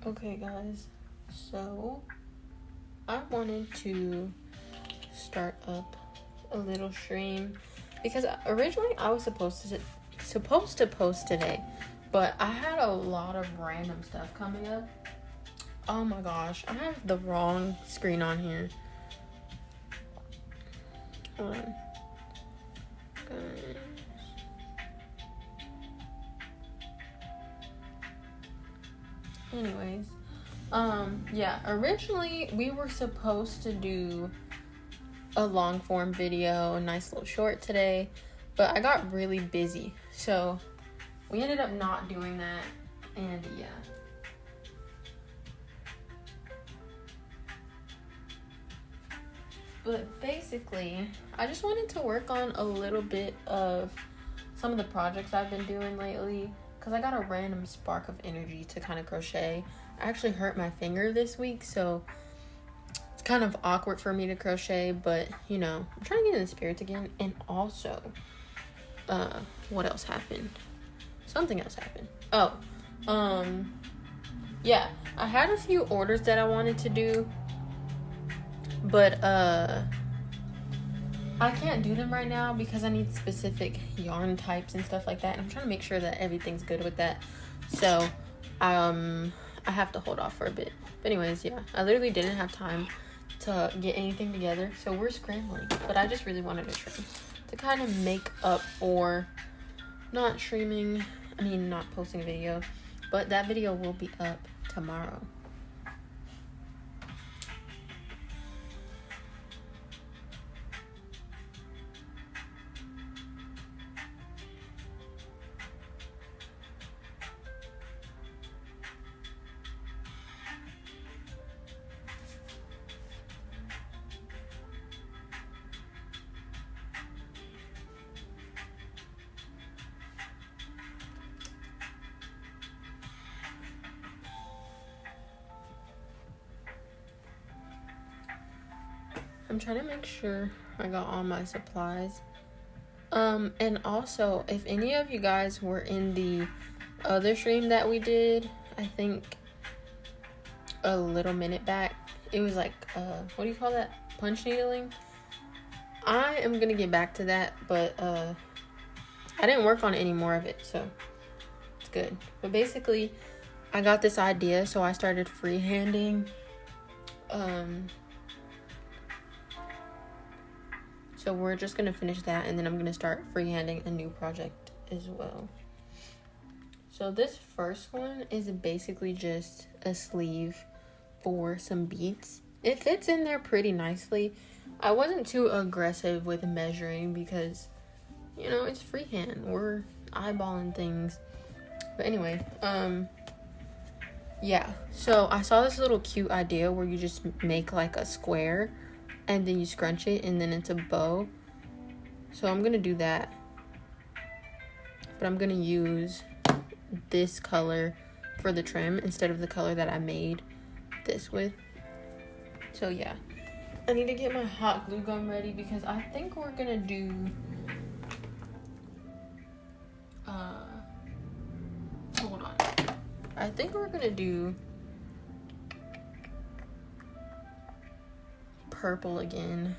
Okay guys, so I wanted to start up a little stream because originally I was supposed to post today, but I had a lot of random stuff coming up. Oh my gosh, I have the wrong screen on here. Hold on. Guys. Anyways, yeah, originally we were supposed to do a long form video, a nice little short today, but I got really busy, so we ended up not doing that, and yeah. But basically, I just wanted to work on a little bit of some of the projects I've been doing lately, because I got a random spark of energy to kind of crochet. I actually hurt my finger this week, so it's kind of awkward for me to crochet, but you know, I'm trying to get in the spirits again. And also, what else happened? Something else happened. Yeah, I had a few orders that I wanted to do, but I can't do them right now because I need specific yarn types and stuff like that, and I'm trying to make sure that everything's good with that. So I have to hold off for a bit. But anyways, yeah, I literally didn't have time to get anything together, so we're scrambling. But I just really wanted to stream to kind of make up for not posting a video, but that video will be up tomorrow. I'm trying to make sure I got all my supplies. And also, if any of you guys were in the other stream that we did, I think a little minute back, it was like, what do you call that? Punch needling? I am gonna get back to that, but I didn't work on any more of it, so it's good. But basically, I got this idea, so I started freehanding. So we're just going to finish that, and then I'm going to start freehanding a new project as well. So this first one is basically just a sleeve for some beads. It fits in there pretty nicely. I wasn't too aggressive with measuring because, you know, it's freehand. We're eyeballing things. But anyway, yeah. So I saw this little cute idea where you just make like a square and then you scrunch it, and then it's a bow. So I'm gonna do that, but I'm gonna use this color for the trim instead of the color that I made this with. So yeah, I need to get my hot glue gun ready because I think we're gonna do hold on, I think we're gonna do purple again.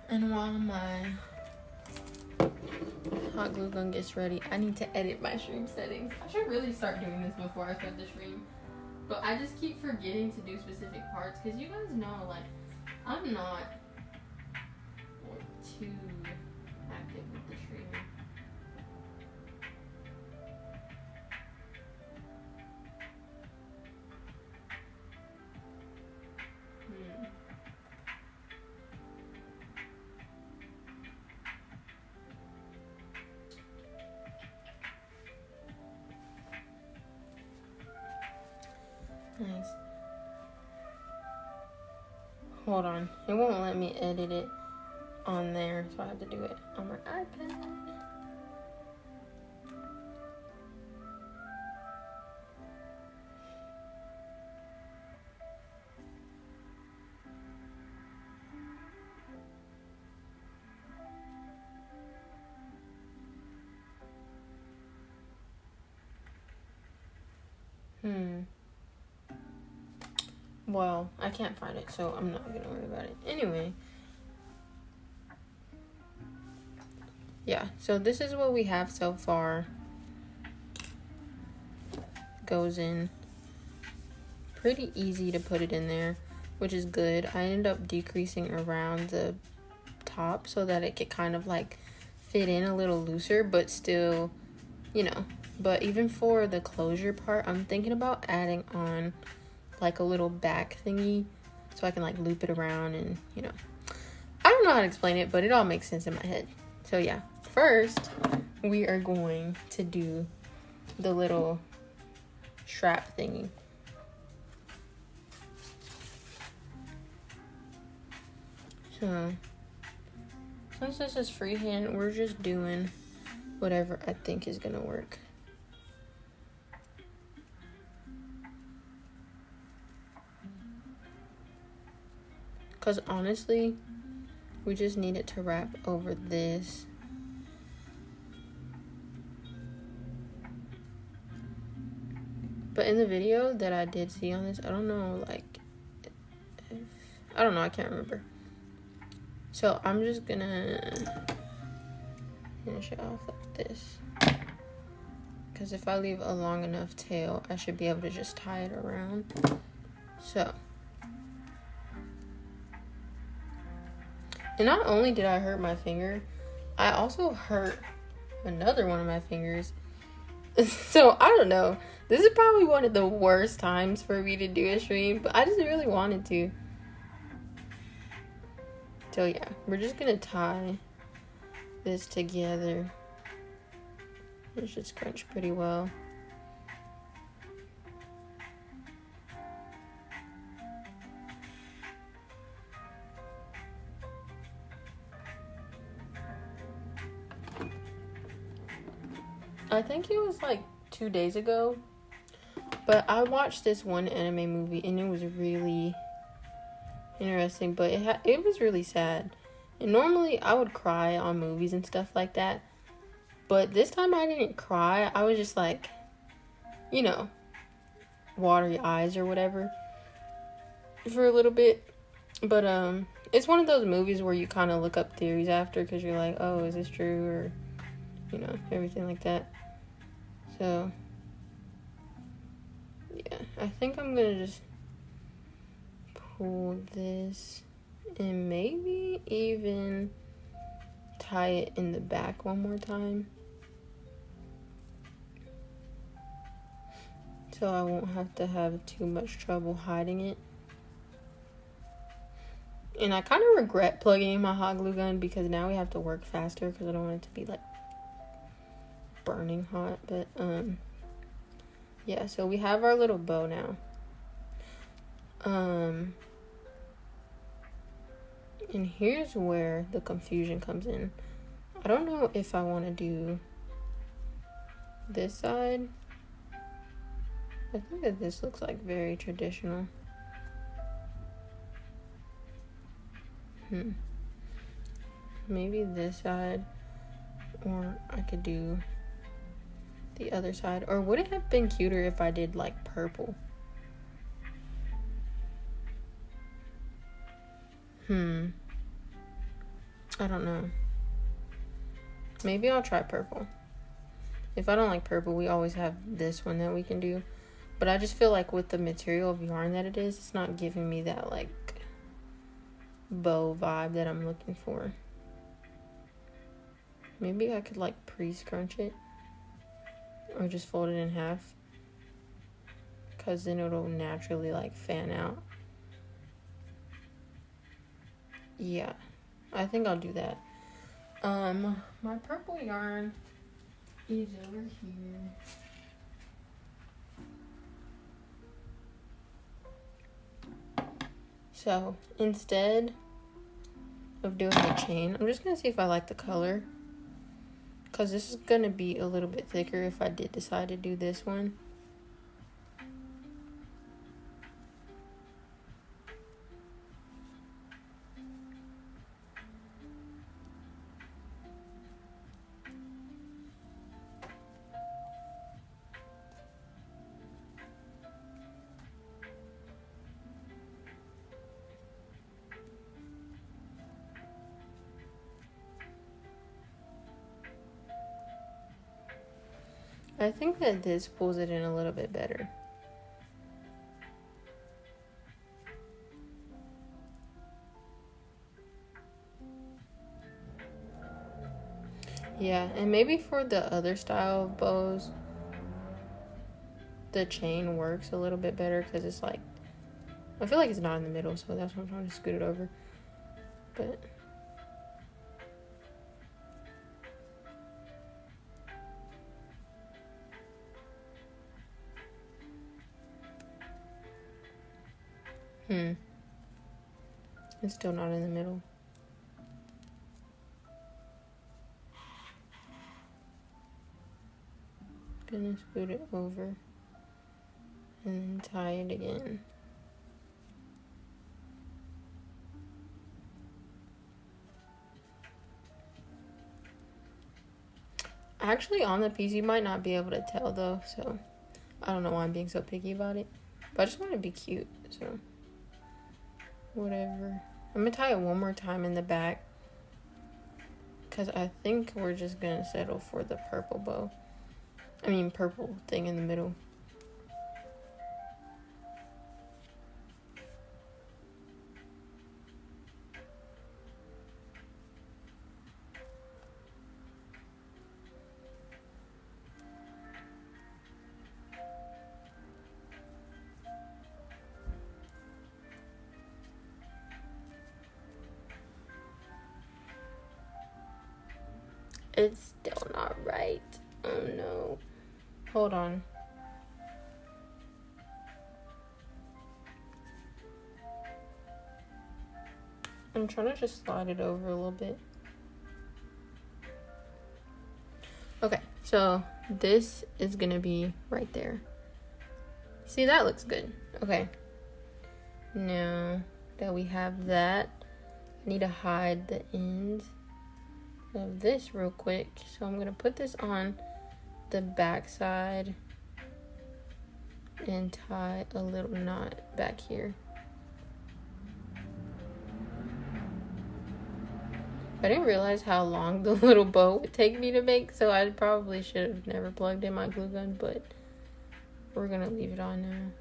And while my hot glue gun gets ready, I need to edit my stream settings. I should really start doing this before I start the stream. But I just keep forgetting to do specific parts because you guys know, like, I'm not too active with the streaming. Nice. Hold on. It won't let me edit it on there, so I have to do it on my iPad. Well, I can't find it, so I'm not gonna worry about it. Anyway. Yeah, so this is what we have so far. Goes in. Pretty easy to put it in there, which is good. I ended up decreasing around the top so that it could kind of like fit in a little looser, but still, you know. But even for the closure part, I'm thinking about adding on like a little back thingy so I can like loop it around and, you know. I don't know how to explain it, but it all makes sense in my head. So yeah, first we are going to do the little strap thingy. So since this is freehand, we're just doing whatever I think is gonna work. Because honestly, we just need it to wrap over this. But in the video that I did see on this, I don't know, like, I don't know, I can't remember. So I'm just gonna finish it off like this. Because if I leave a long enough tail, I should be able to just tie it around. So. And not only did I hurt my finger, I also hurt another one of my fingers. So, I don't know. This is probably one of the worst times for me to do a stream, but I just really wanted to. So, yeah. We're just going to tie this together. It should scrunch pretty well. I think it was like 2 days ago, but I watched this one anime movie and it was really interesting, but it was really sad. And normally I would cry on movies and stuff like that, but this time I didn't cry. I was just like, you know, watery eyes or whatever for a little bit. But it's one of those movies where you kind of look up theories after because you're like, oh, is this true, or you know, everything like that. So, yeah, I think I'm going to just pull this and maybe even tie it in the back one more time. So I won't have to have too much trouble hiding it. And I kind of regret plugging in my hot glue gun because now we have to work faster because I don't want it to be like burning hot. But yeah, so we have our little bow now. And here's where the confusion comes in. I don't know if I want to do this side. I think that this looks like very traditional. Maybe this side, or I could do the other side. Or would it have been cuter if I did like purple? I don't know. Maybe I'll try purple. If I don't like purple, we always have this one that we can do. But I just feel like with the material of yarn that it is, it's not giving me that like bow vibe that I'm looking for. Maybe I could like pre-scrunch it or just fold it in half, because then it'll naturally like fan out. Yeah, I think I'll do that. My purple yarn is over here. So instead of doing the chain, I'm just gonna see if I like the color, because this is gonna be a little bit thicker if I did decide to do this one. I think that this pulls it in a little bit better. Yeah, and maybe for the other style of bows, the chain works a little bit better because it's like, I feel like it's not in the middle, so that's why I'm trying to scoot it over. But it's still not in the middle. Gonna scoot it over and then tie it again. Actually, on the piece, you might not be able to tell though, so I don't know why I'm being so picky about it. But I just want it to be cute, so whatever. I'm gonna tie it one more time in the back because I think we're just gonna settle for the purple bow. I mean, purple thing in the middle. It's still not right. Oh no. Hold on. I'm trying to just slide it over a little bit. Okay, so this is gonna be right there. See, that looks good. Okay. Now that we have that, I need to hide the ends of this real quick. So I'm gonna put this on the back side and tie a little knot back here. I didn't realize how long the little bow would take me to make, so I probably should have never plugged in my glue gun, but we're gonna leave it on now.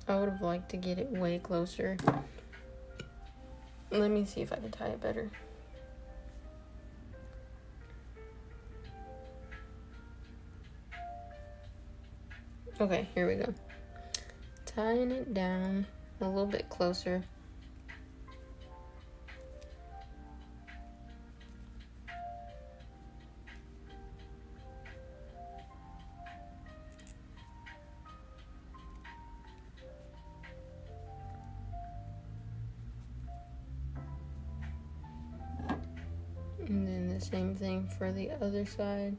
I would have liked to get it way closer. Let me see if I can tie it better. Okay, here we go. Tying it down a little bit closer. And then the same thing for the other side.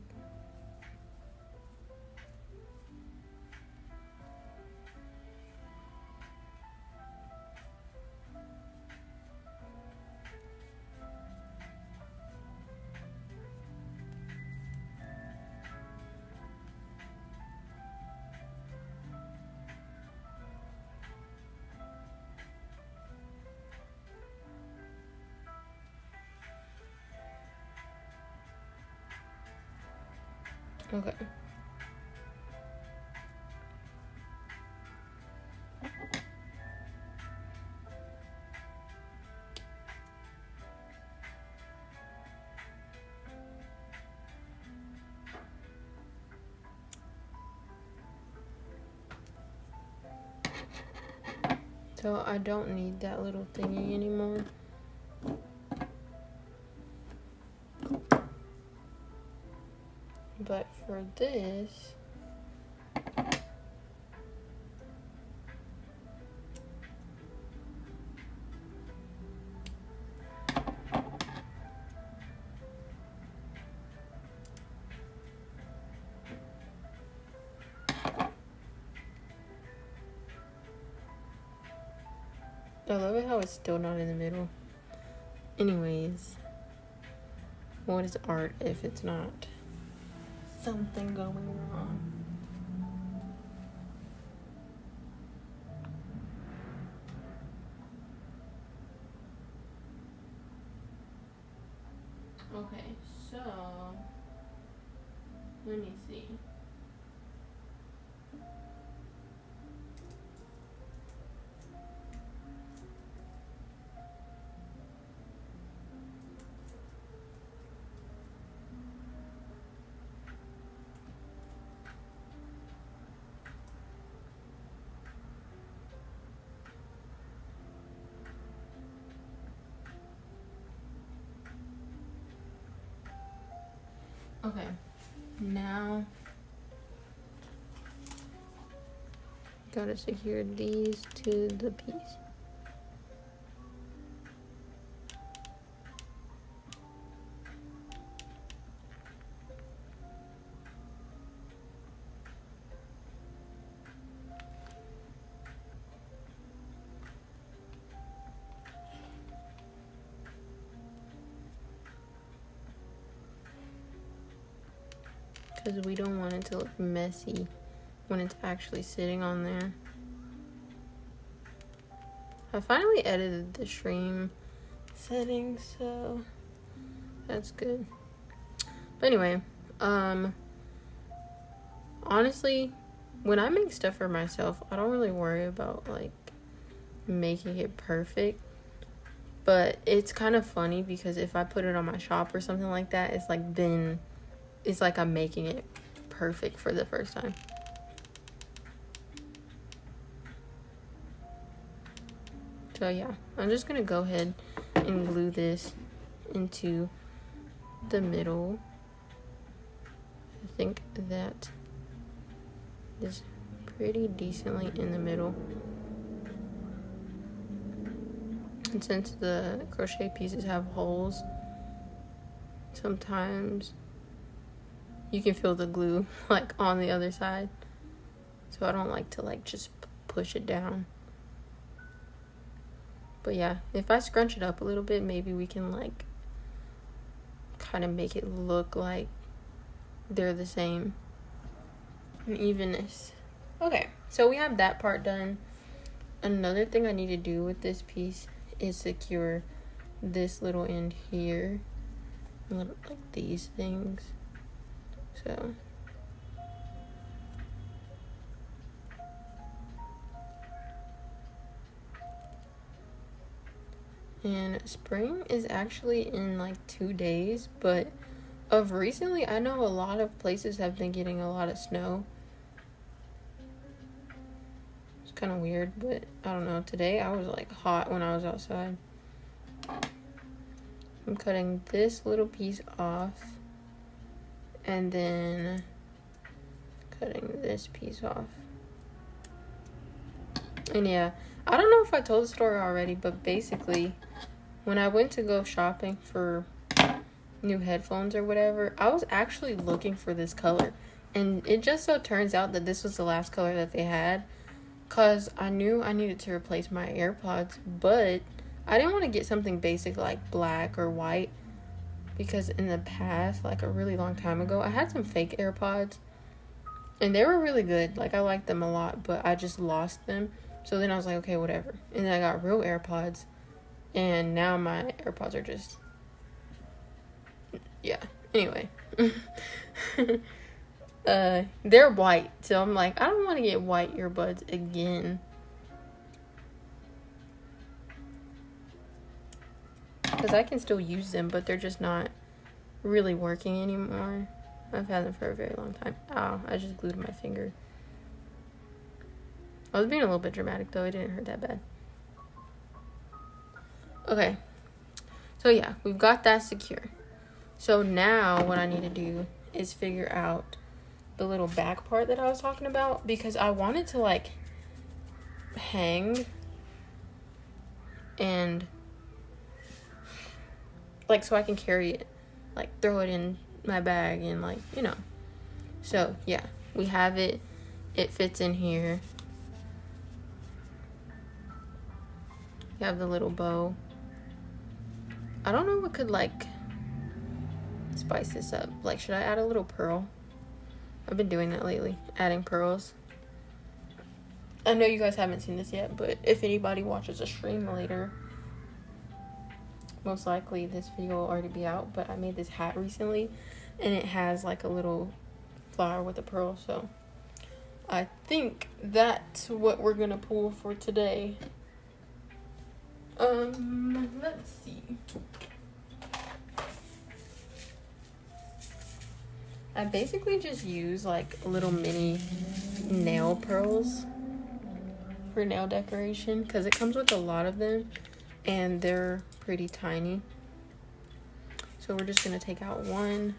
Okay. So I don't need that little thingy anymore. But for this, I love it how it's still not in the middle. Anyways, what is art if it's not something going on. Okay, so let me see. Okay, now gotta secure these to the piece. Because we don't want it to look messy when it's actually sitting on there. I finally edited the stream settings, so that's good. But anyway, honestly, when I make stuff for myself, I don't really worry about like making it perfect. But it's kind of funny because if I put it on my shop or something like that, it's like then it's like I'm making it perfect for the first time. So yeah, I'm just gonna go ahead and glue this into the middle. I think that is pretty decently in the middle. And since the crochet pieces have holes, sometimes you can feel the glue like on the other side. So I don't like to like just push it down. But yeah, if I scrunch it up a little bit, maybe we can like kind of make it look like they're the same. An evenness. Okay, so we have that part done. Another thing I need to do with this piece is secure this little end here. Like these things. So and spring is actually in like 2 days, but of recently I know a lot of places have been getting a lot of snow. It's kind of weird, but I don't know. Today I was like hot when I was outside. I'm cutting this little piece off and then cutting this piece off. And yeah, I don't know if I told the story already, but basically when I went to go shopping for new headphones or whatever, I was actually looking for this color, and it just so turns out that this was the last color that they had, because I knew I needed to replace my AirPods, but I didn't want to get something basic like black or white, because in the past, like a really long time ago, I had some fake AirPods and they were really good. Like I liked them a lot, but I just lost them. So then I was like, okay, whatever. And then I got real AirPods, and now my AirPods are just, yeah. Anyway, they're white, so I'm like, I don't want to get white earbuds again. Because I can still use them, but they're just not really working anymore. I've had them for a very long time. Ow, I just glued my finger. I was being a little bit dramatic, though. It didn't hurt that bad. Okay. So, yeah, we've got that secure. So, now what I need to do is figure out the little back part that I was talking about. Because I wanted to, like, hang and, like, so I can carry it. Like, throw it in my bag and, like, you know. So, yeah, we have it. It fits in here. You have the little bow. I don't know what could, like, spice this up. Like, should I add a little pearl? I've been doing that lately, adding pearls. I know you guys haven't seen this yet, but if anybody watches a stream later, most likely this video will already be out. But I made this hat recently, and it has like a little flower with a pearl, so I think that's what we're gonna pull for today. Let's see. I basically just use like little mini nail pearls for nail decoration because it comes with a lot of them and they're pretty tiny. So we're just gonna take out one,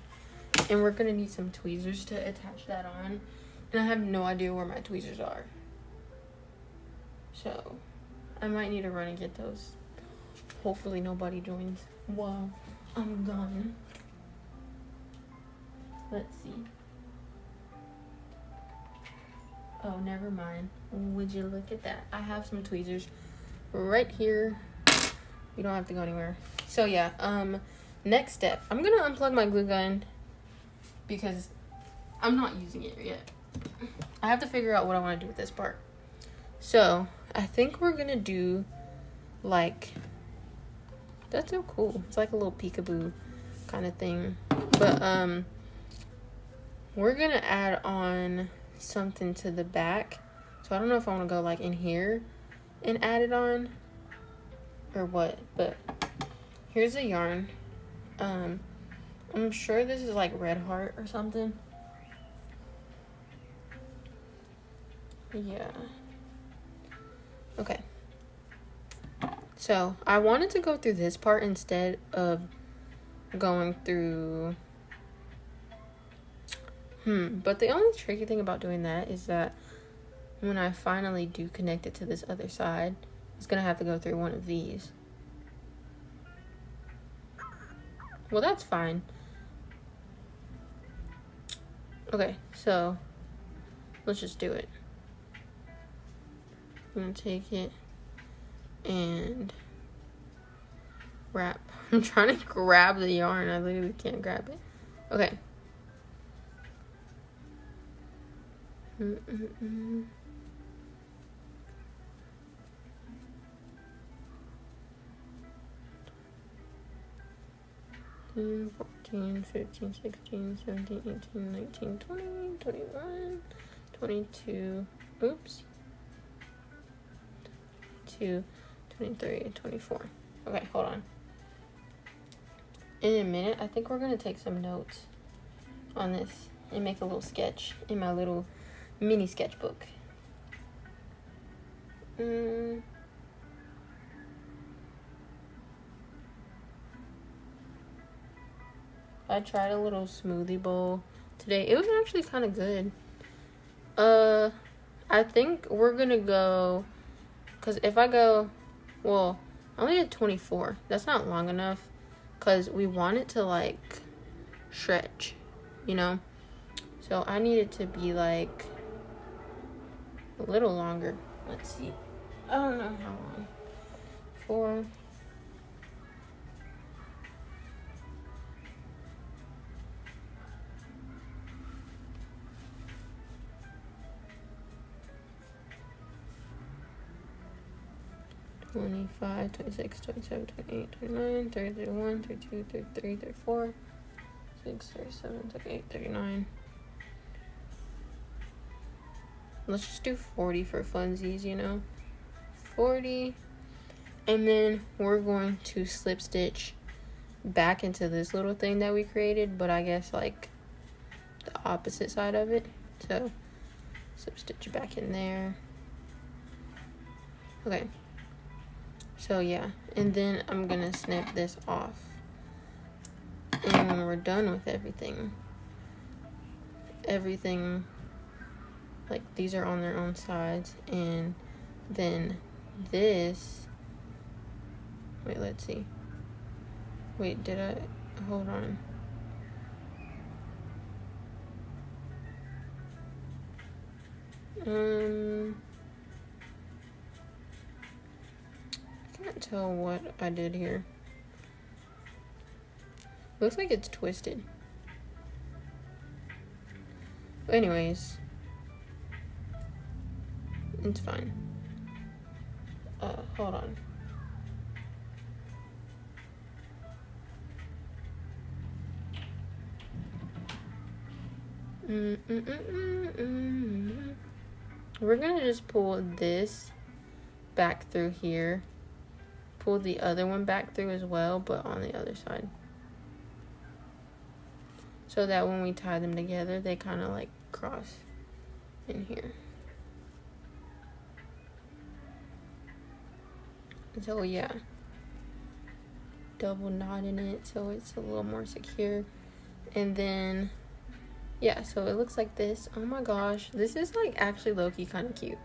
and we're gonna need some tweezers to attach that on. And I have no idea where my tweezers are, so I might need to run and get those. Hopefully nobody joins while I'm gone. Let's see. Oh, never mind. Would you look at that? I have some tweezers right here. You don't have to go anywhere. So yeah, next step. I'm gonna unplug my glue gun because I'm not using it yet. I have to figure out what I want to do with this part. So I think we're gonna do like, that's so cool. It's like a little peekaboo kind of thing. But we're gonna add on something to the back. So I don't know if I want to go like in here and add it on or what, but here's the yarn. I'm sure this is like Red Heart or something. Yeah. Okay. So I wanted to go through this part instead of going through but the only tricky thing about doing that is that when I finally do connect it to this other side, it's gonna have to go through one of these. Well, that's fine. Okay, so let's just do it. I'm gonna take it and wrap. I'm trying to grab the yarn. I literally can't grab it. Okay. 14, 15, 16, 17, 18, 19, 20, 21, 22, oops, 22, 23, 24. Okay, hold on. In a minute, I think we're going to take some notes on this and make a little sketch in my little mini sketchbook. I tried a little smoothie bowl today. It was actually kind of good. I think we're gonna go, because if I go, well, I only did 24. That's not long enough, because we want it to like stretch, you know? So I need it to be like a little longer. Let's see. I don't know how long. 4. $25, $26, $27, $28, $29, $30, $31, $32, $33, $34, $36, $37, $38, $39. Let's just do 40 for funsies, you know. 40. And then we're going to slip stitch back into this little thing that we created, but I guess like the opposite side of it. So slip stitch back in there. Okay. So yeah, and then I'm gonna snip this off. And when we're done with everything, like these are on their own sides, and then this, wait, let's see. Wait, did I, hold on. Can't tell what I did here. Looks like it's twisted. Anyways, it's fine. Hold on. We're gonna just pull this back through here. Pull the other one back through as well, but on the other side. So that when we tie them together, they kind of like cross in here. So yeah, double knotting it so it's a little more secure. And then yeah, so it looks like this. Oh my gosh, this is like actually low-key kind of cute.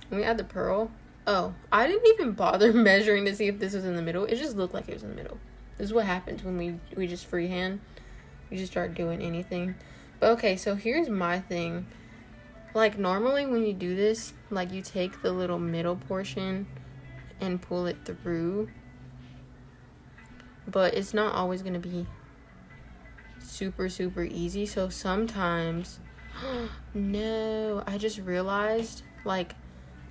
When we add the pearl, oh, I didn't even bother measuring to see if this was in the middle. It just looked like it was in the middle. This is what happens when we just freehand. We just start doing anything. But okay, so here's my thing. Like normally when you do this, like you take the little middle portion and pull it through, but it's not always gonna be super easy. So sometimes no, I just realized, like,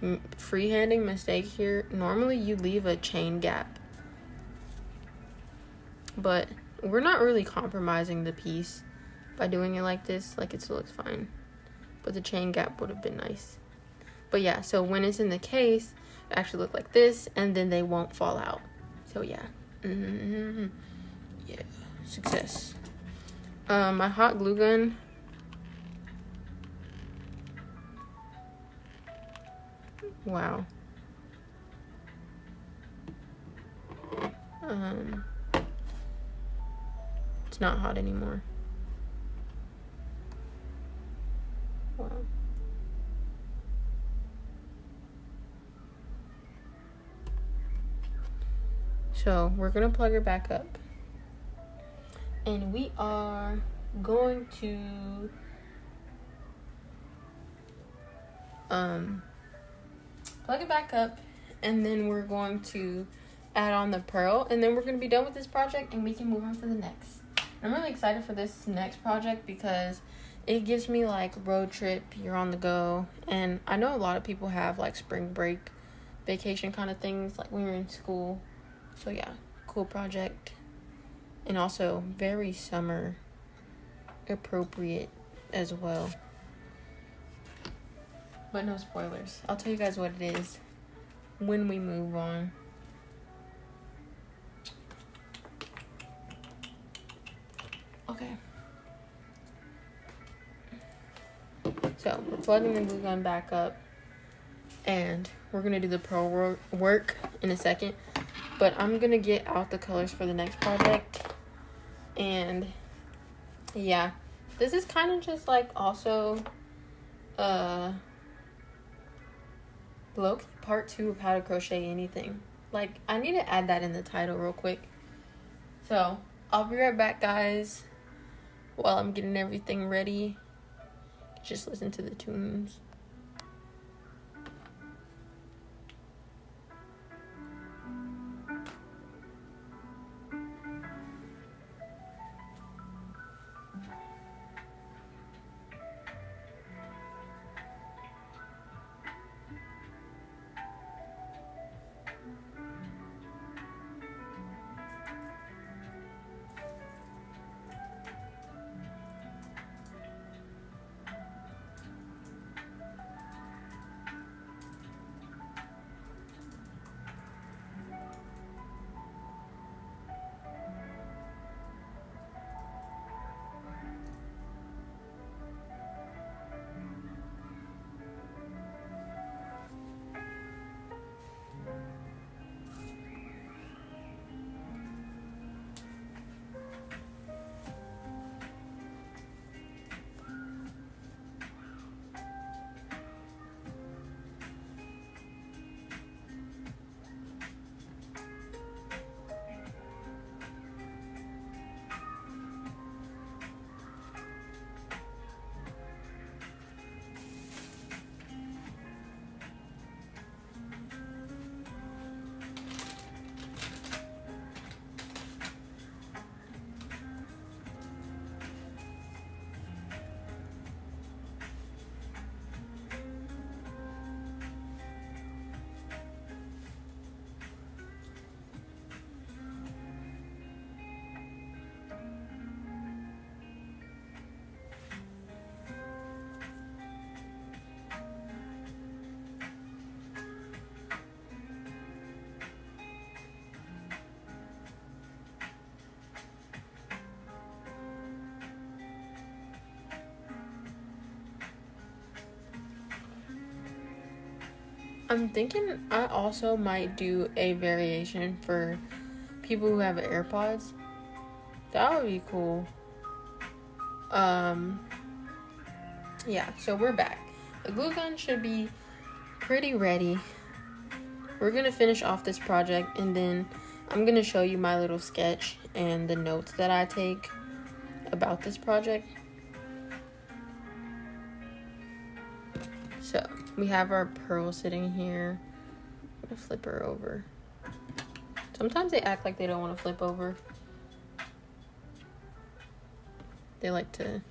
freehanding mistake here. Normally you leave a chain gap, but we're not really compromising the piece by doing it like this. Like, it still looks fine, but the chain gap would have been nice. But yeah, so when it's in the case, it actually look like this, and then they won't fall out. So yeah, yeah, success. My hot glue gun, wow. It's not hot anymore. Wow. So we're gonna plug her back up, and we are going to plug it back up, and then we're going to add on the pearl, and then we're gonna be done with this project and we can move on to the next. I'm really excited for this next project because it gives me like road trip, you're on the go, and I know a lot of people have like spring break vacation kind of things like when you're in school. So yeah, cool project, and also very summer appropriate as well. But no spoilers. I'll tell you guys what it is when we move on. Okay. So we're plugging the glue gun back up, and we're gonna do the pearl work in a second. But I'm gonna get out the colors for the next project. And yeah, this is kind of just like also low-key part 2 of how to crochet anything. Like, I need to add that in the title real quick. So I'll be right back, guys, while I'm getting everything ready. Just listen to the tunes. I'm thinking I also might do a variation for people who have AirPods. That would be cool. Yeah, so we're back. The glue gun should be pretty ready. We're gonna finish off this project, and then I'm gonna show you my little sketch and the notes that I take about this project. So we have our pearl sitting here. I'm gonna flip her over. Sometimes they act like they don't want to flip over. They like to,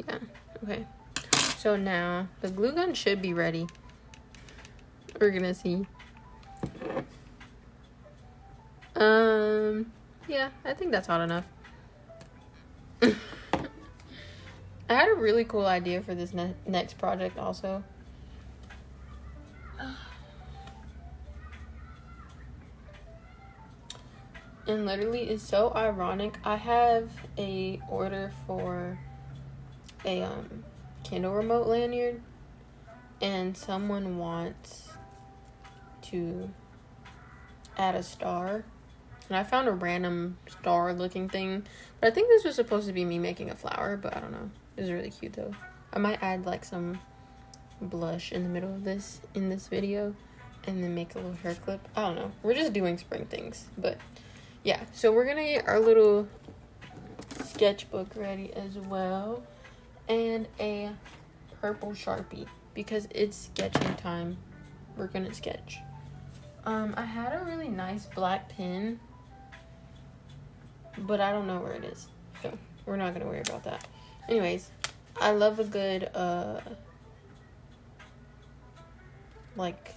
yeah, okay. So now the glue gun should be ready. We're gonna see. Yeah, I think that's hot enough. I had a really cool idea for this next project also. And literally, it's so ironic. I have a order for a Kindle remote lanyard, and someone wants to add a star. And I found a random star looking thing, but I think this was supposed to be me making a flower, but I don't know. It was really cute though. I might add like some blush in the middle of this in this video, and then make a little hair clip. I don't know. We're just doing spring things, but yeah. So we're gonna get our little sketchbook ready as well, and a purple Sharpie because it's sketching time. We're gonna sketch. I had a really nice black pen, but I don't know where it is, so we're not gonna worry about that. Anyways, I love a good like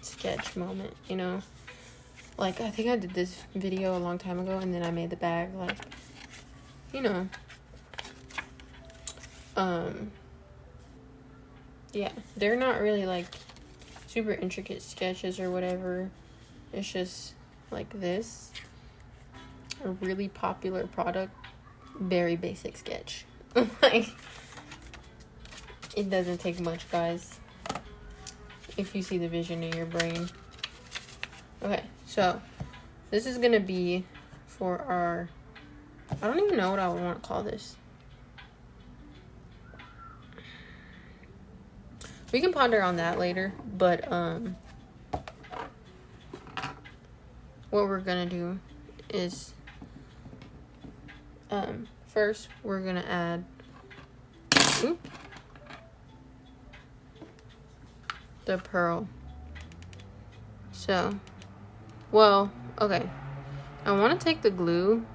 sketch moment, you know? Like, I think I did this video a long time ago, and then I made the bag, like, you know. Yeah, they're not really like super intricate sketches or whatever. It's just like this, a really popular product, very basic sketch. Like, it doesn't take much, guys, if you see the vision in your brain. Okay, so this is gonna be for our, I don't even know what I would want to call this. We can ponder on that later, but what we're gonna do is first we're gonna add the pearl. So, well, okay, I want to take the glue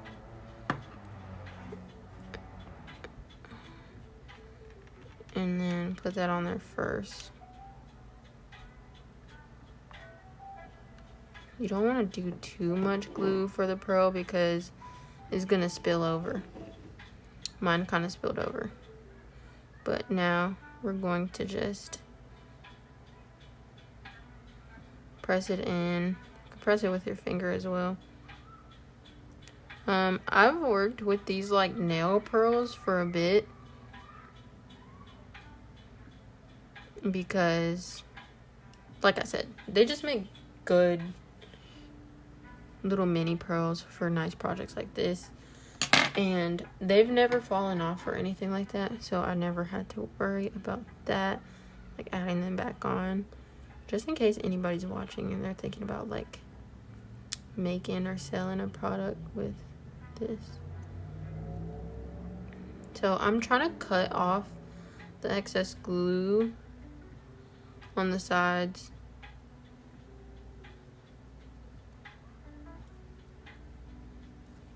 and then put that on there first. You don't want to do too much glue for the pearl because it's gonna spill over. Mine kind of spilled over. But now we're going to just press it in. You can press it with your finger as well. I've worked with these like nail pearls for a bit, because like I said, they just make good little mini pearls for nice projects like this, and they've never fallen off or anything like that, so I never had to worry about that, like adding them back on, just in case anybody's watching and they're thinking about like making or selling a product with this. So I'm trying to cut off the excess glue on the sides,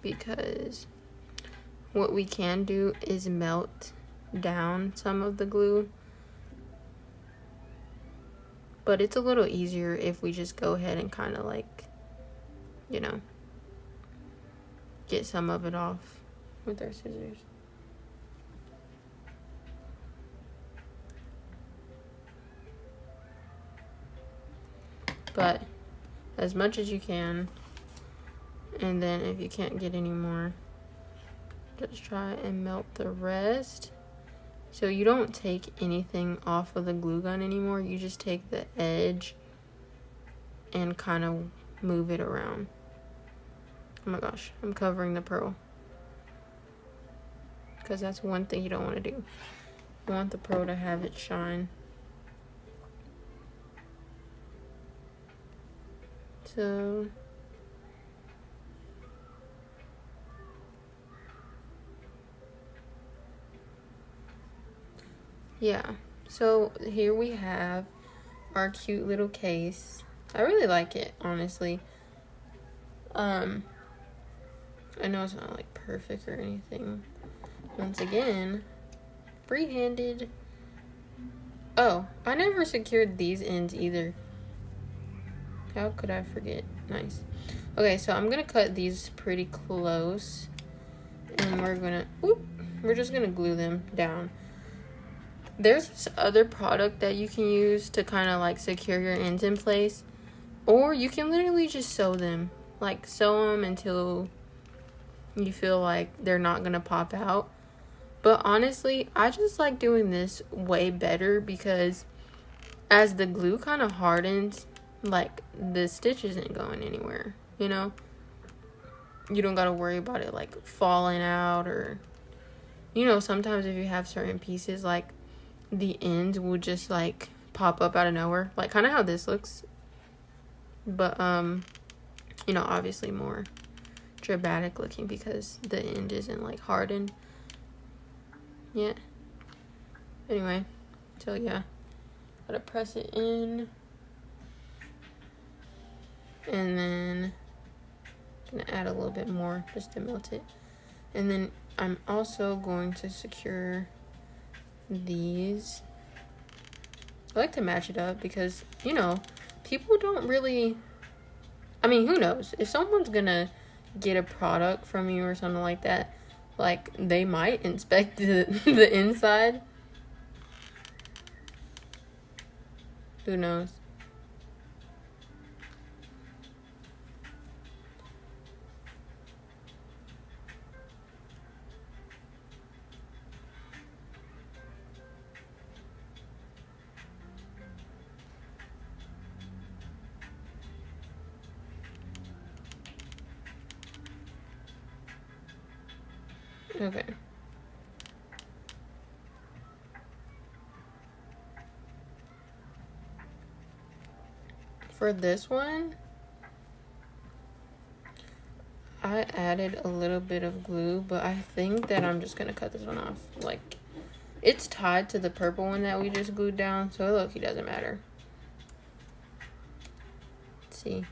because what we can do is melt down some of the glue, but it's a little easier if we just go ahead and kind of like, you know, get some of it off with our scissors. But as much as you can, and then if you can't get any more, just try and melt the rest. So you don't take anything off of the glue gun anymore. You just take the edge and kind of move it around. Oh my gosh, I'm covering the pearl, because that's one thing you don't want to do. You want the pearl to have it shine. So yeah, so here we have our cute little case. I really like it, honestly. I know it's not like perfect or anything. Once again, free-handed. Oh, I never secured these ends either. How could I forget? Nice. Okay, so I'm gonna cut these pretty close, and we're just gonna glue them down. There's this other product that you can use to kind of like secure your ends in place, or you can literally just sew them. Like, sew them until you feel like they're not gonna pop out. But honestly, I just like doing this way better, because as the glue kind of hardens, like, the stitch isn't going anywhere, you know? You don't gotta worry about it like falling out, or, you know, sometimes if you have certain pieces, like, the ends will just like pop up out of nowhere, like kind of how this looks, but you know, obviously more dramatic looking because the end isn't like hardened yet. Anyway, so yeah, gotta press it in, and then gonna add a little bit more just to melt it. And then I'm also going to secure these. I like to match it up because, you know, people don't really, I mean, who knows, if someone's gonna get a product from you or something like that, like, they might inspect the inside. Who knows? Okay. For this one, I added a little bit of glue, but I think that I'm just gonna cut this one off. Like, it's tied to the purple one that we just glued down, so look, it doesn't matter. Let's see.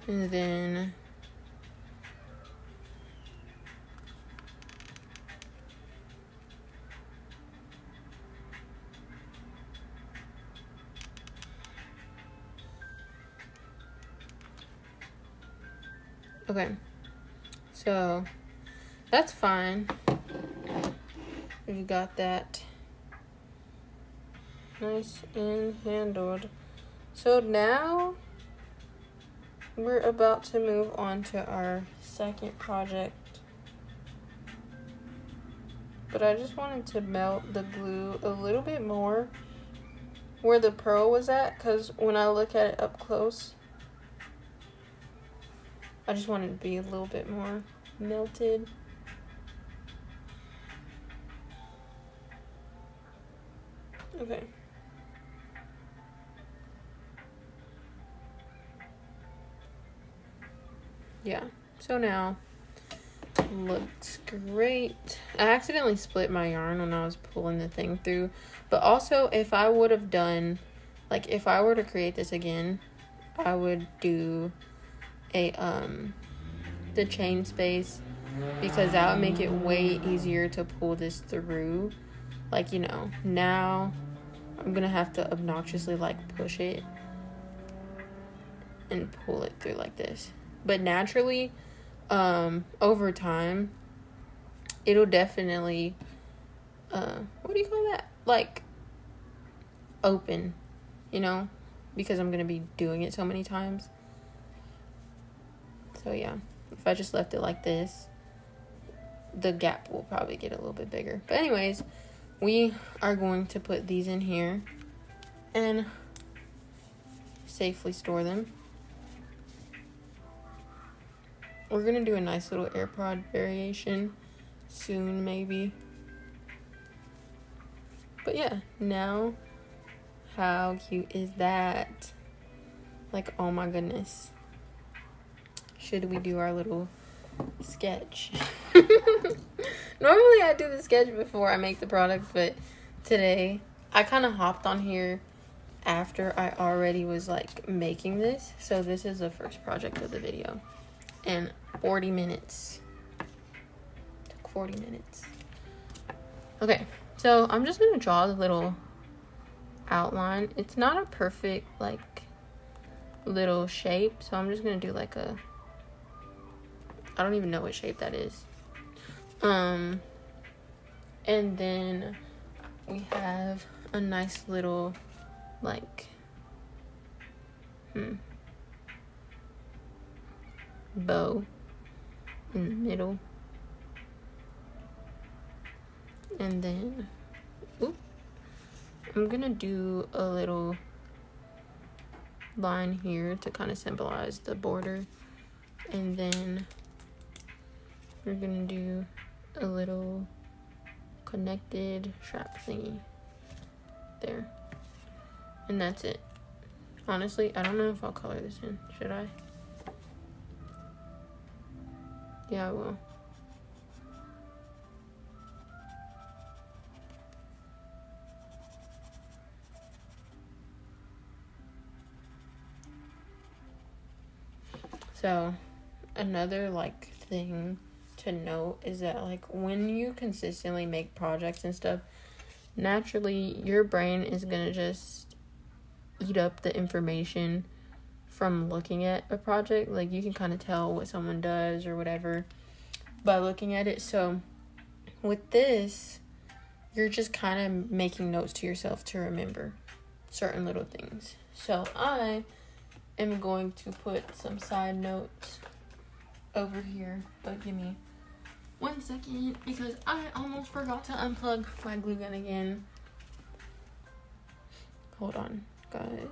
And then okay, so that's fine. We got that nice and handled. So now we're about to move on to our second project. But I just wanted to melt the glue a little bit more where the pearl was at, because when I look at it up close, I just want it to be a little bit more melted. Okay. Yeah, so now looks great. I accidentally split my yarn when I was pulling the thing through, but also if I would have done, like, if I were to create this again, I would do a the chain space, because that would make it way easier to pull this through. Like, you know, now I'm gonna have to obnoxiously like push it and pull it through like this, but naturally over time it'll definitely what do you call that, like, open, you know, because I'm gonna be doing it so many times. So yeah, if I just left it like this, the gap will probably get a little bit bigger. But anyways, we are going to put these in here and safely store them. We're gonna do a nice little AirPod variation soon, maybe. But yeah, now how cute is that? Like, oh my goodness. Should we do our little sketch? Normally I do the sketch before I make the product, but today I kind of hopped on here after I already was like making this. So this is the first project of the video. And 40 minutes. Took 40 minutes. Okay, so I'm just gonna draw the little outline. It's not a perfect like little shape, so I'm just gonna do like a, I don't even know what shape that is. And then we have a nice little like bow in the middle, and then I'm gonna do a little line here to kind of symbolize the border, and then we're gonna do a little connected strap thingy there, and that's it. Honestly, I don't know if I'll color this in. Should I? Yeah, I will. So another like thing to note is that like when you consistently make projects and stuff, naturally your brain is gonna just eat up the information from looking at a project. Like you can kind of tell what someone does or whatever by looking at it. So with this, you're just kind of making notes to yourself to remember certain little things. So I am going to put some side notes over here, but give me 1 second because I almost forgot to unplug my glue gun again. Hold on, guys.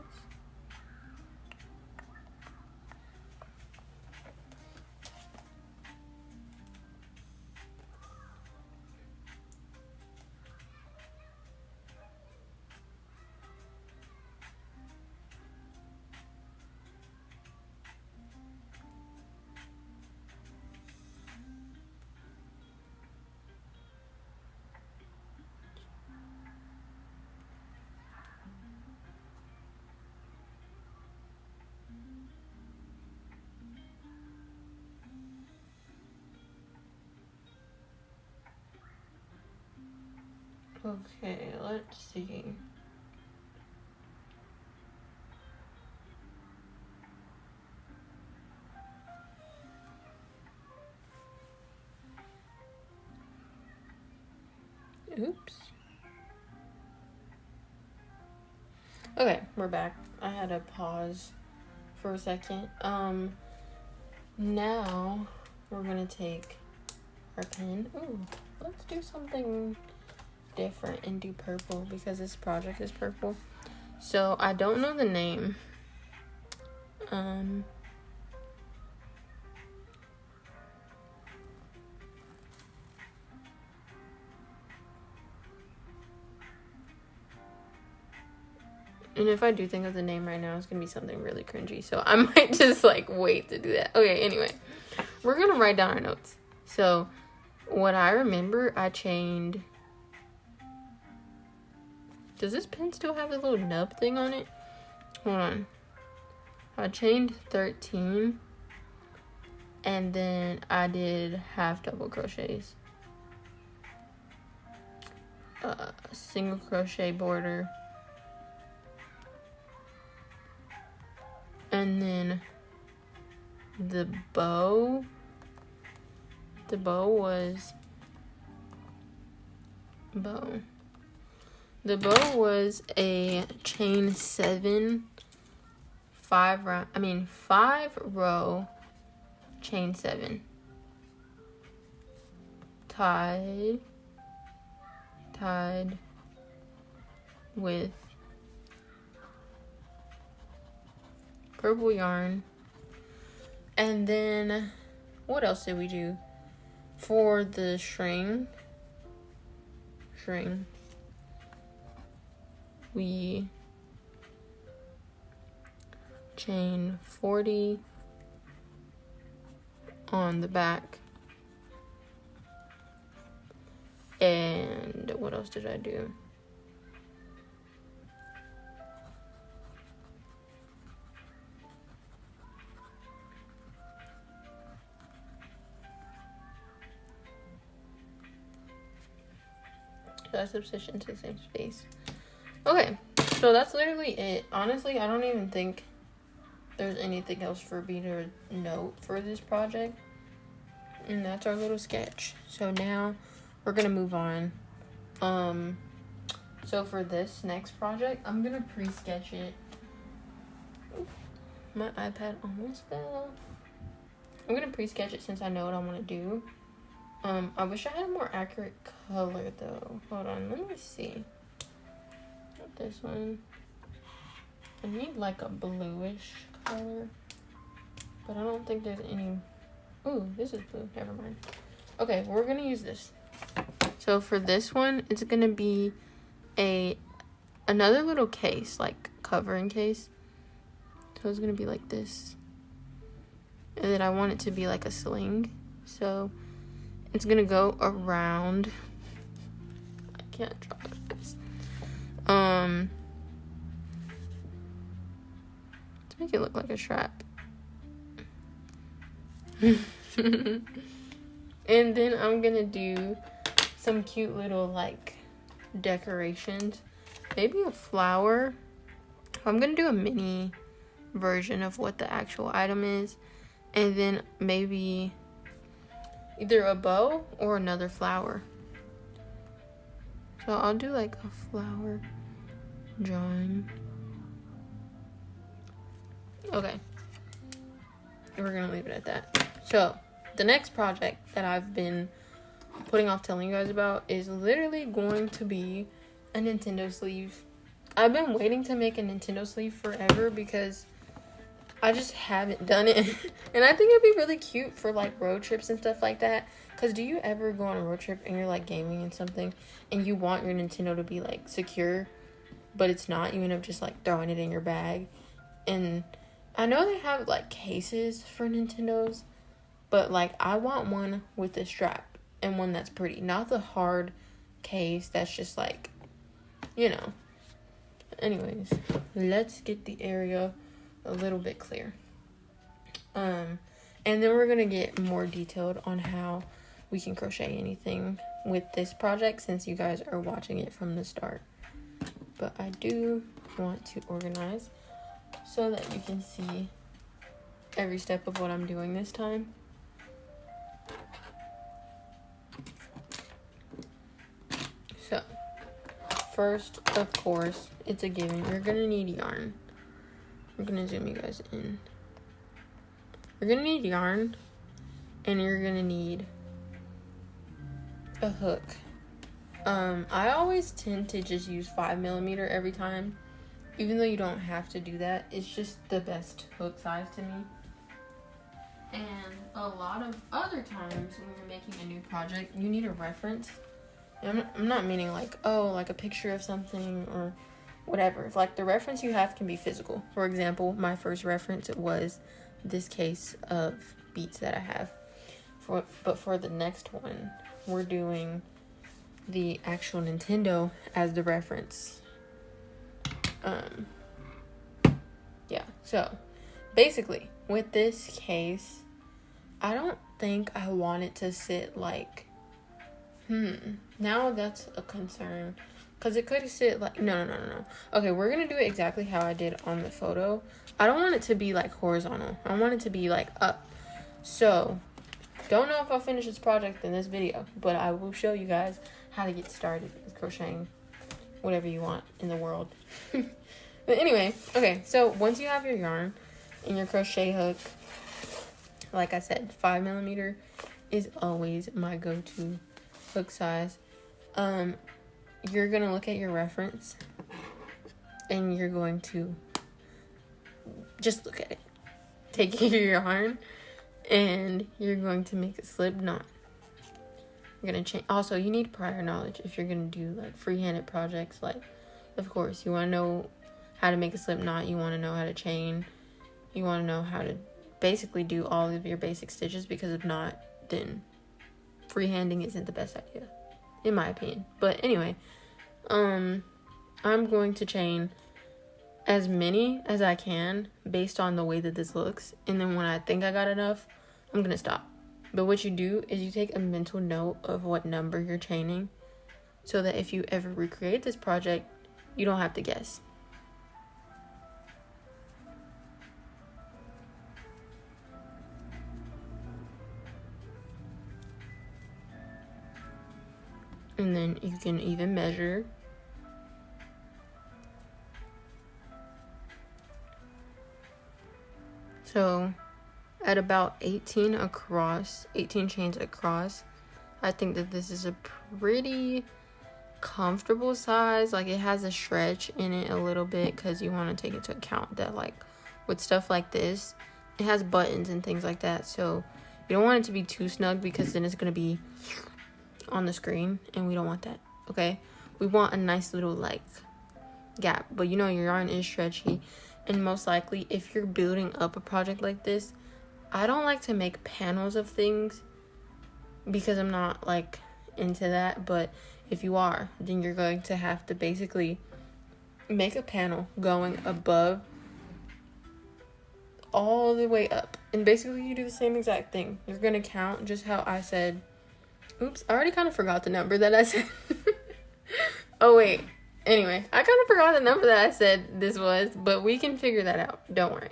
Okay, let's see. Oops. Okay, we're back. I had to pause for a second. Now we're gonna take our pen. Ooh, let's do something different and do purple because this project is purple. So I don't know the name. And if I do think of the name right now, it's gonna be something really cringy, so I might just like wait to do that. Okay, anyway, we're gonna write down our notes. So what I remember, I chained. Does this pen still have a little nub thing on it? Hold on. I chained 13, and then I did half double crochets, single crochet border, and then the bow was a chain 7 5 row chain 7, tied with purple yarn. And then what else did we do for the string? We chain 40 on the back. And what else did I do? That's substitution to the same space. Okay, so that's literally it. Honestly, I don't even think there's anything else for me to note for this project. And that's our little sketch. So now we're gonna move on. So for this next project, I'm gonna pre-sketch it. My iPad almost fell. I'm gonna pre-sketch it since I know what I want to do. I wish I had a more accurate color though. Hold on, let me see. Not this one. I need like a bluish color, but I don't think there's any. Ooh, this is blue. Never mind. Okay, we're gonna use this. So for this one, it's gonna be another little case, like covering case. So it's gonna be like this, and then I want it to be like a sling. So it's gonna go around. I can't draw this. To make it look like a strap. And then I'm gonna do some cute little like decorations. Maybe a flower. I'm gonna do a mini version of what the actual item is. And then maybe either a bow or another flower. So I'll do like a flower drawing. Okay. We're gonna leave it at that. So the next project that I've been putting off telling you guys about is literally going to be a Nintendo sleeve. I've been waiting to make a Nintendo sleeve forever because I just haven't done it. And I think it'd be really cute for like road trips and stuff like that. Because do you ever go on a road trip and you're like gaming and something and you want your Nintendo to be like secure, but it's not? You end up just like throwing it in your bag. And I know they have like cases for Nintendos, but like I want one with a strap and one that's pretty. Not the hard case that's just like, you know. Anyways, let's get the area a little bit clear. And then we're gonna get more detailed on how we can crochet anything with this project since you guys are watching it from the start. But I do want to organize so that you can see every step of what I'm doing this time. So first, of course, it's a given. You're gonna need yarn. I'm gonna zoom you guys in. You're gonna need yarn, and you're gonna need a hook. I always tend to just use 5mm every time, even though you don't have to do that. It's just the best hook size to me. And a lot of other times when you're making a new project, you need a reference. And I'm not meaning like, oh, like a picture of something or whatever. If like the reference you have can be physical. For example, my first reference was this case of beads that I have. But for the next one, we're doing the actual Nintendo as the reference. Yeah, so basically with this case, I don't think I want it to sit like, now that's a concern. Because it could sit like, no. Okay, we're going to do it exactly how I did on the photo. I don't want it to be like horizontal. I want it to be like up. So, don't know if I'll finish this project in this video, but I will show you guys how to get started with crocheting whatever you want in the world. But anyway, okay, so once you have your yarn and your crochet hook, like I said, 5mm is always my go-to hook size. You're gonna look at your reference and you're going to just look at it. Take your yarn and you're going to make a slip knot. You're gonna change. Also, you need prior knowledge if you're gonna do like free-handed projects. Like, of course, you want to know how to make a slip knot. You want to know how to chain. You want to know how to basically do all of your basic stitches, because if not, then freehanding isn't the best idea, in my opinion. But anyway, I'm going to chain as many as I can based on the way that this looks, and then when I think I got enough, I'm gonna stop. But what you do is you take a mental note of what number you're chaining, so that if you ever recreate this project, you don't have to guess. And then you can even measure. So at about 18 chains across, I think that this is a pretty comfortable size. Like, it has a stretch in it a little bit, because you want to take into account that, like, with stuff like this, it has buttons and things like that. So you don't want it to be too snug, because then it's going to be on the screen, and we don't want that. Okay, we want a nice little like gap, but you know your yarn is stretchy, and most likely if you're building up a project like this, I don't like to make panels of things because I'm not like into that. But if you are, then you're going to have to basically make a panel going above all the way up, and basically you do the same exact thing. You're gonna count just how I said. Oops, I already kind of forgot the number that I said. Oh, wait. Anyway, I kind of forgot the number that I said this was, but we can figure that out. Don't worry.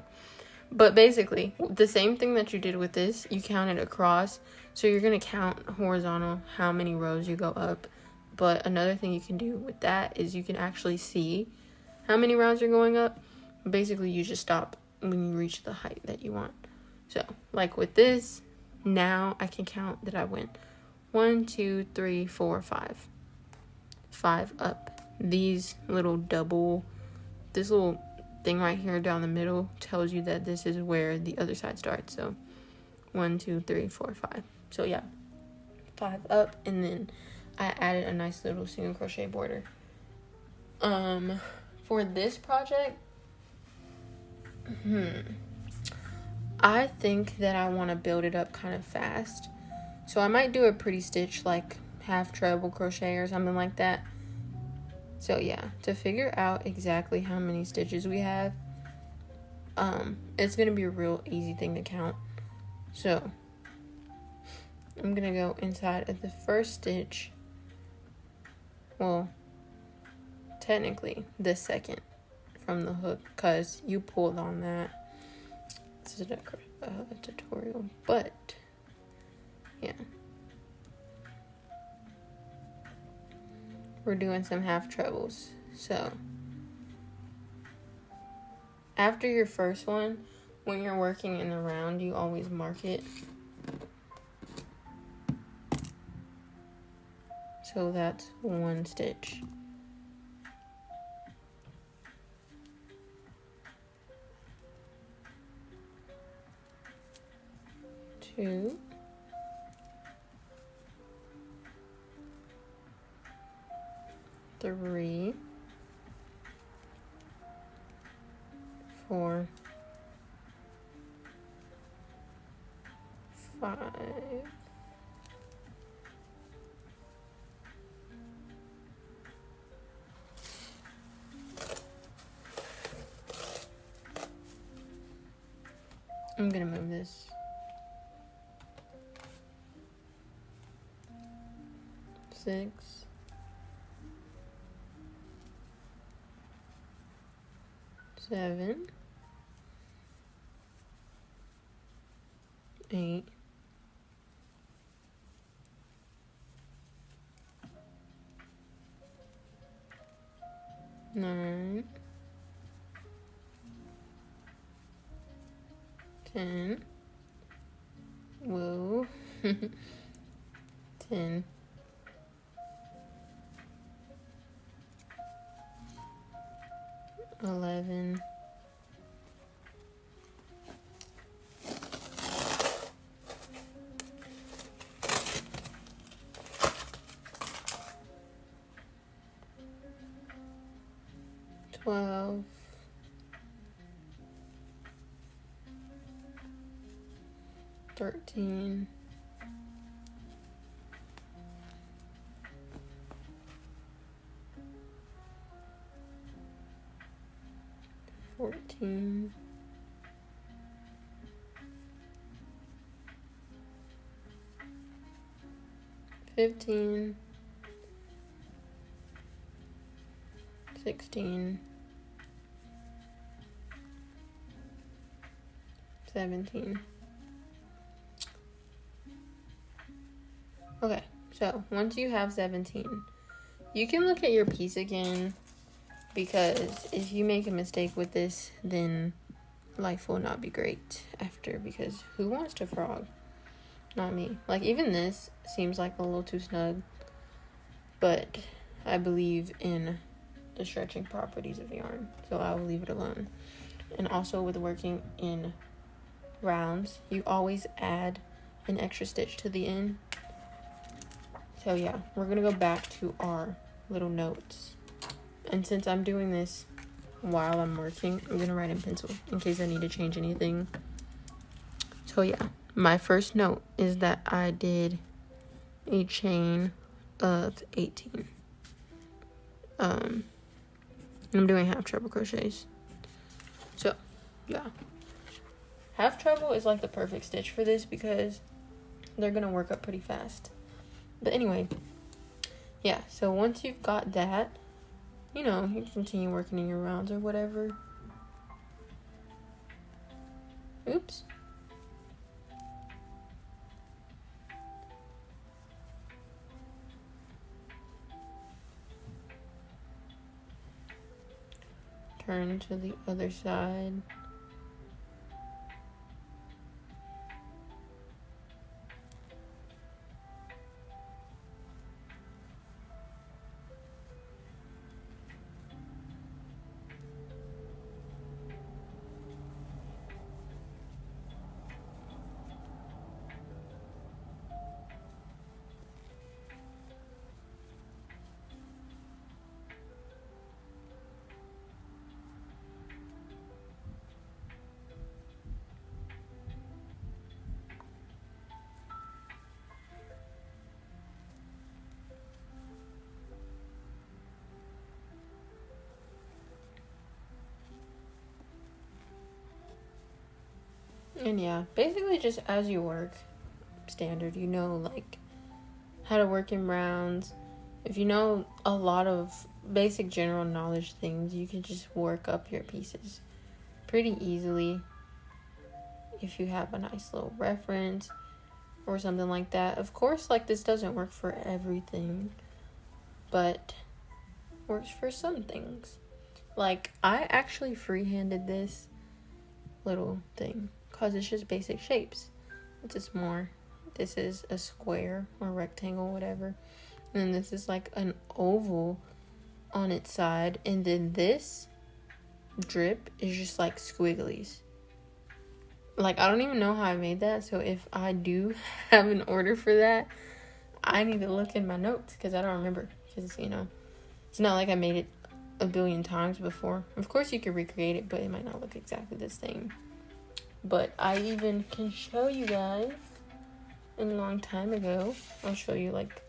But basically, the same thing that you did with this, you counted across. So you're going to count horizontal how many rows you go up. But another thing you can do with that is you can actually see how many rounds you're going up. Basically, you just stop when you reach the height that you want. So, like with this, now I can count that I went 1, 2, 3, 4, 5. 5 up. These little this little thing right here down the middle tells you that this is where the other side starts. So 1, 2, 3, 4, 5. So yeah, 5 up, and then I added a nice little single crochet border. For this project, I think that I want to build it up kind of fast. So I might do a pretty stitch, like half treble crochet or something like that. So yeah, to figure out exactly how many stitches we have, it's gonna be a real easy thing to count. So I'm gonna go inside of the first stitch. Well, technically the second from the hook, because you pulled on that. This is a tutorial, but yeah, we're doing some half trebles. So after your first one, when you're working in the round, you always mark it. So that's 1 stitch. Two. 3, 4, 5, 'm gonna move this. 6, 7, 8, 9, 10, Whoa. 10. 11. 12. 13. 14. 15. 16. 17. Okay, so once you have 17, you can look at your piece again, because if you make a mistake with this, then life will not be great after, because who wants to frog? Not me. Like, even this seems like a little too snug, but I believe in the stretching properties of yarn, so I will leave it alone. And also with working in rounds, you always add an extra stitch to the end. So yeah, we're gonna go back to our little notes, and since I'm doing this while I'm working, I'm gonna write in pencil in case I need to change anything. So yeah, my first note is that I did a chain of 18. And I'm doing half treble crochets. So yeah, half treble is like the perfect stitch for this because they're gonna work up pretty fast. But anyway, yeah, so once you've got that, you know, you can continue working in your rounds or whatever. Oops. Turn to the other side. And yeah, basically just as you work, standard, you know, like how to work in rounds. If you know a lot of basic general knowledge things, you can just work up your pieces pretty easily if you have a nice little reference or something like that. Of course, like, this doesn't work for everything, but works for some things. Like, I actually freehanded this little thing because it's just basic shapes. It's just more, this is a square or rectangle, whatever, and then this is like an oval on its side, and then this drip is just like squigglies. Like, I don't even know how I made that, so if I do have an order for that, I need to look in my notes because I don't remember, because, you know, it's not like I made it a billion times before. Of course you could recreate it, but it might not look exactly the same. But I even can show you guys a long time ago. I'll show you like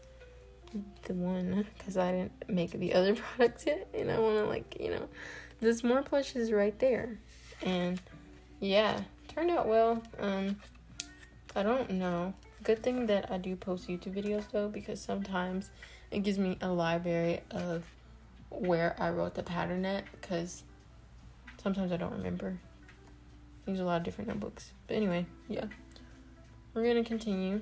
the one, because I didn't make the other products yet, and I want to, like, you know, this more plush is right there, and yeah, turned out well. I don't know. Good thing that I do post YouTube videos though, because sometimes it gives me a library of where I wrote the pattern at, because sometimes I don't remember. I use a lot of different notebooks. But anyway, yeah, we're gonna continue.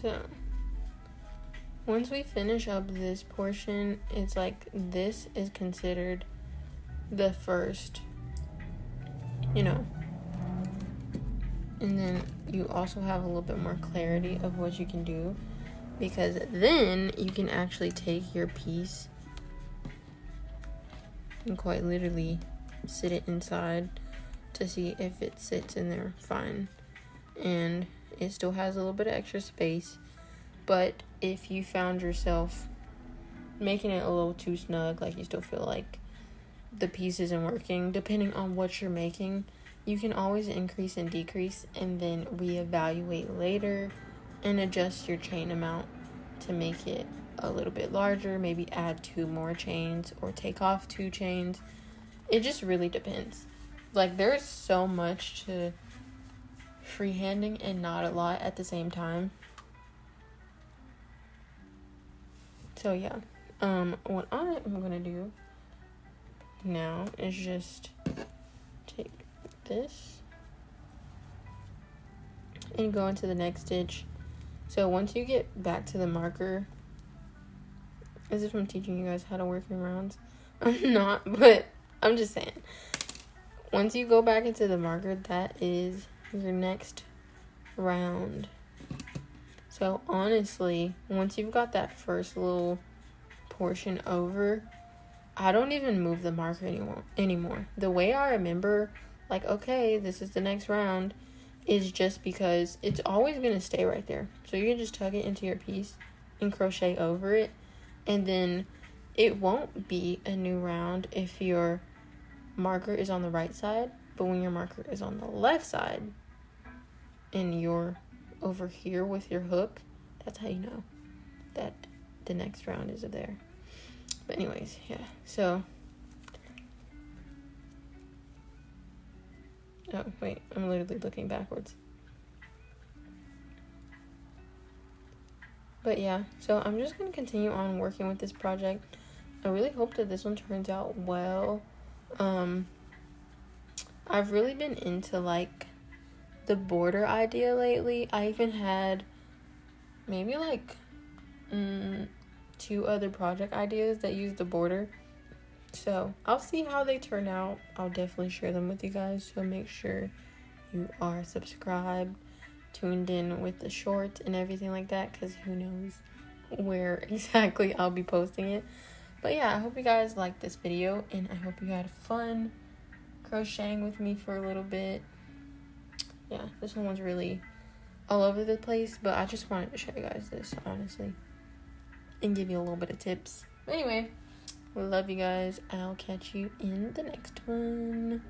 So once we finish up this portion, it's like this is considered the first, you know, and then you also have a little bit more clarity of what you can do, because then you can actually take your piece and quite literally sit it inside to see if it sits in there fine. And it still has a little bit of extra space, but if you found yourself making it a little too snug, like you still feel like the piece isn't working, depending on what you're making, you can always increase and decrease and then reevaluate later and adjust your chain amount to make it a little bit larger, maybe add 2 more chains or take off 2 chains. It just really depends. Like, there's so much to freehanding and not a lot at the same time. So yeah, what I am gonna do now is just take this and go into the next stitch. So once you get back to the marker, as if I'm teaching you guys how to work in rounds, I'm not, but I'm just saying, once you go back into the marker, that is your next round. So honestly, once you've got that first little portion over, I don't even move the marker anymore. The way I remember, like, okay, this is the next round, is just because it's always going to stay right there. So you can just tuck it into your piece and crochet over it, and then it won't be a new round if your marker is on the right side, but when your marker is on the left side and you're over here with your hook, that's how you know that the next round is there. But anyways, yeah, so oh wait, I'm literally looking backwards. But yeah, so I'm just going to continue on working with this project. I really hope that this one turns out well. I've really been into like the border idea lately. I even had maybe like 2 other project ideas that use the border. So I'll see how they turn out. I'll definitely share them with you guys. So make sure you are subscribed, tuned in with the shorts and everything like that, because who knows where exactly I'll be posting it. But yeah, I hope you guys liked this video, and I hope you had fun crocheting with me for a little bit. Yeah, this one was really all over the place, but I just wanted to show you guys this, honestly, and give you a little bit of tips. But anyway, love you guys. I'll catch you in the next one.